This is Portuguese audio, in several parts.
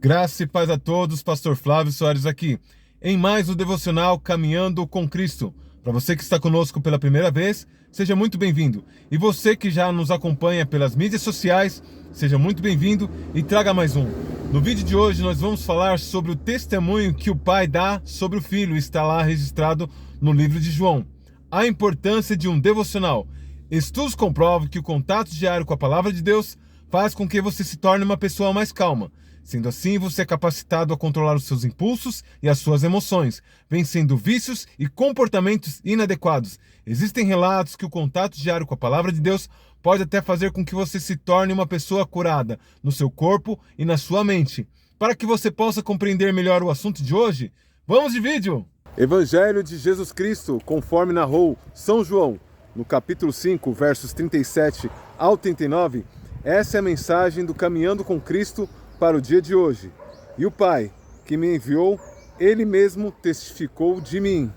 Graça e paz a todos, Pastor Flávio Soares aqui, em mais um devocional Caminhando com Cristo. Para você que está conosco pela primeira vez, seja muito bem-vindo. E você que já nos acompanha pelas mídias sociais, seja muito bem-vindo e traga mais um. No vídeo de hoje nós vamos falar sobre o testemunho que o pai dá sobre o filho, está lá registrado no livro de João. A importância de um devocional. Estudos comprovam que o contato diário com a palavra de Deus faz com que você se torne uma pessoa mais calma. Sendo assim, você é capacitado a controlar os seus impulsos e as suas emoções, vencendo vícios e comportamentos inadequados. Existem relatos que o contato diário com a palavra de Deus pode até fazer com que você se torne uma pessoa curada no seu corpo e na sua mente. Para que você possa compreender melhor o assunto de hoje, vamos de vídeo! Evangelho de Jesus Cristo, conforme narrou São João, no capítulo 5, versos 37 ao 39, essa é a mensagem do Caminhando com Cristo para o dia de hoje. E o Pai, que me enviou, Ele mesmo testificou de mim.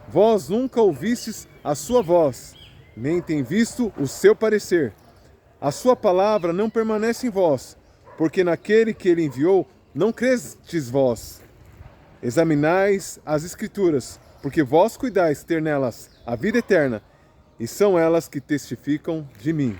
Vós nunca ouvistes a sua voz, nem tem visto o seu parecer. A sua palavra não permanece em vós, porque naquele que Ele enviou não crestes vós. Examinais as Escrituras, porque vós cuidais ter nelas a vida eterna, e são elas que testificam de mim.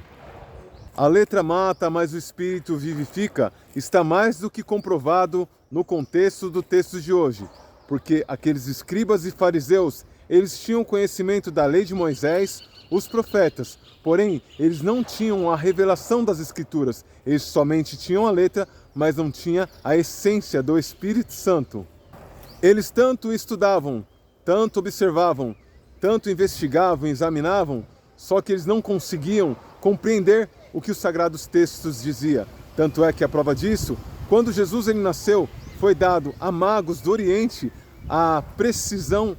A letra mata, mas o Espírito vivifica, está mais do que comprovado no contexto do texto de hoje, porque aqueles escribas e fariseus, eles tinham conhecimento da lei de Moisés, os profetas, porém eles não tinham a revelação das Escrituras, eles somente tinham a letra, mas não tinham a essência do Espírito Santo. Eles tanto estudavam, tanto observavam, tanto investigavam e examinavam, só que eles não conseguiam compreender o que os sagrados textos diziam. Tanto é que a prova disso, quando Jesus ele nasceu, foi dado a magos do Oriente a precisão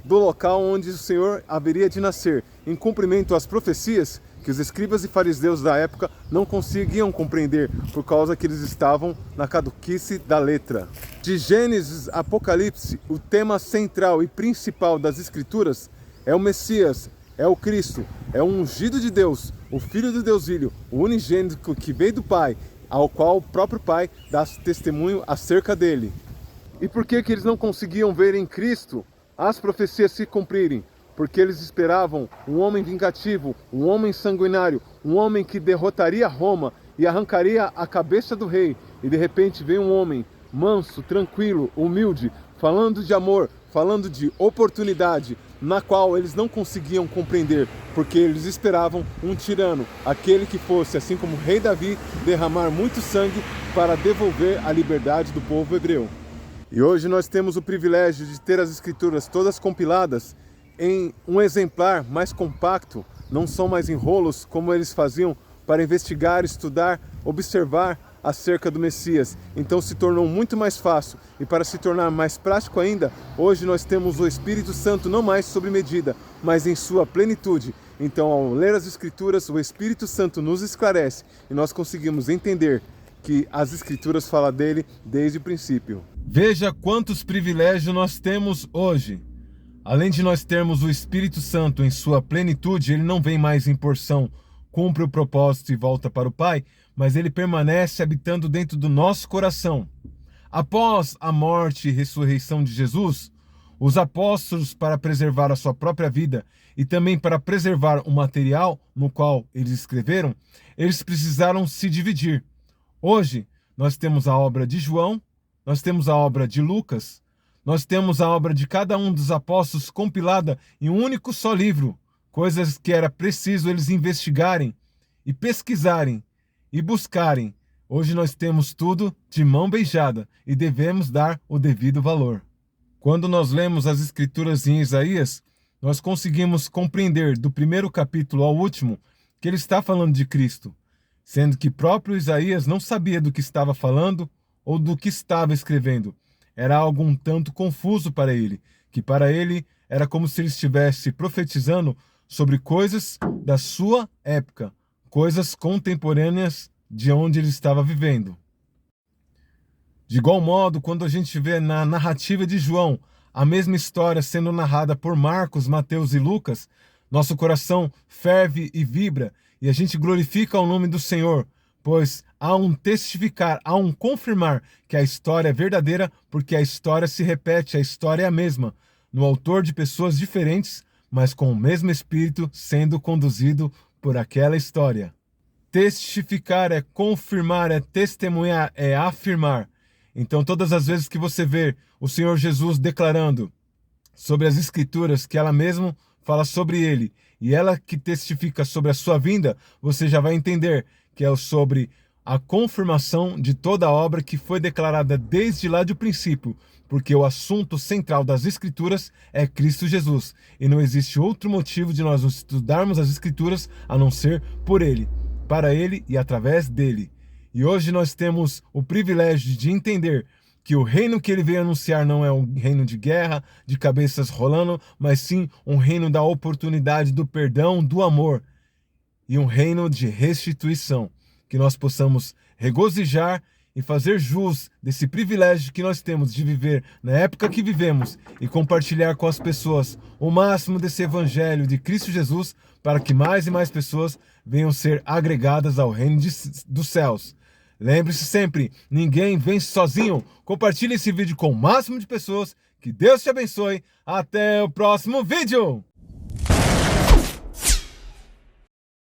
do local onde o Senhor haveria de nascer, em cumprimento às profecias que os escribas e fariseus da época não conseguiam compreender, por causa que eles estavam na caduquice da letra. De Gênesis a Apocalipse, o tema central e principal das Escrituras é o Messias, é o Cristo, é o ungido de Deus, o Filho do Deus Filho, o unigênito que veio do Pai, ao qual o próprio Pai dá testemunho acerca dele. E por que eles não conseguiam ver em Cristo as profecias se cumprirem? Porque eles esperavam um homem vingativo, um homem sanguinário, um homem que derrotaria Roma e arrancaria a cabeça do rei. E de repente veio um homem manso, tranquilo, humilde, falando de amor, falando de oportunidade, na qual eles não conseguiam compreender, porque eles esperavam um tirano, aquele que fosse, assim como o rei Davi, derramar muito sangue para devolver a liberdade do povo hebreu. E hoje nós temos o privilégio de ter as Escrituras todas compiladas em um exemplar mais compacto, não são mais em rolos como eles faziam para investigar, estudar, observar acerca do Messias. Então se tornou muito mais fácil, e para se tornar mais prático ainda, hoje nós temos o Espírito Santo não mais sob medida, mas em sua plenitude. Então ao ler as Escrituras, o Espírito Santo nos esclarece e nós conseguimos entender que as Escrituras falam dele desde o princípio. Veja quantos privilégios nós temos hoje. Além de nós termos o Espírito Santo em sua plenitude, ele não vem mais em porção, cumpre o propósito e volta para o Pai, mas ele permanece habitando dentro do nosso coração. Após a morte e ressurreição de Jesus, os apóstolos, para preservar a sua própria vida e também para preservar o material no qual eles escreveram, eles precisaram se dividir. Hoje, nós temos a obra de João, nós temos a obra de Lucas, nós temos a obra de cada um dos apóstolos compilada em um único só livro, coisas que era preciso eles investigarem e pesquisarem e buscarem. Hoje nós temos tudo de mão beijada e devemos dar o devido valor. Quando nós lemos as Escrituras em Isaías, nós conseguimos compreender do primeiro capítulo ao último que ele está falando de Cristo, sendo que próprio Isaías não sabia do que estava falando ou do que estava escrevendo. Era algo um tanto confuso para ele, que para ele era como se ele estivesse profetizando sobre coisas da sua época, coisas contemporâneas de onde ele estava vivendo. De igual modo, quando a gente vê na narrativa de João a mesma história sendo narrada por Marcos, Mateus e Lucas, nosso coração ferve e vibra e a gente glorifica o nome do Senhor, pois há um testificar, há um confirmar que a história é verdadeira, porque a história se repete, a história é a mesma, no autor de pessoas diferentes, mas com o mesmo espírito sendo conduzido por aquela história. Testificar é confirmar, é testemunhar, é afirmar. Então, todas as vezes que você vê o Senhor Jesus declarando sobre as Escrituras, que ela mesmo fala sobre ele, e ela que testifica sobre a sua vinda, você já vai entender que é sobre a confirmação de toda a obra que foi declarada desde lá do princípio, porque o assunto central das Escrituras é Cristo Jesus, e não existe outro motivo de nós estudarmos as Escrituras a não ser por ele, para ele e através dele. E hoje nós temos o privilégio de entender que o reino que ele veio anunciar não é um reino de guerra, de cabeças rolando, mas sim um reino da oportunidade, do perdão, do amor, e um reino de restituição. Que nós possamos regozijar e fazer jus desse privilégio que nós temos de viver na época que vivemos e compartilhar com as pessoas o máximo desse evangelho de Cristo Jesus, para que mais e mais pessoas venham ser agregadas ao reino dos céus. Lembre-se sempre, ninguém vence sozinho. Compartilhe esse vídeo com o máximo de pessoas. Que Deus te abençoe. Até o próximo vídeo!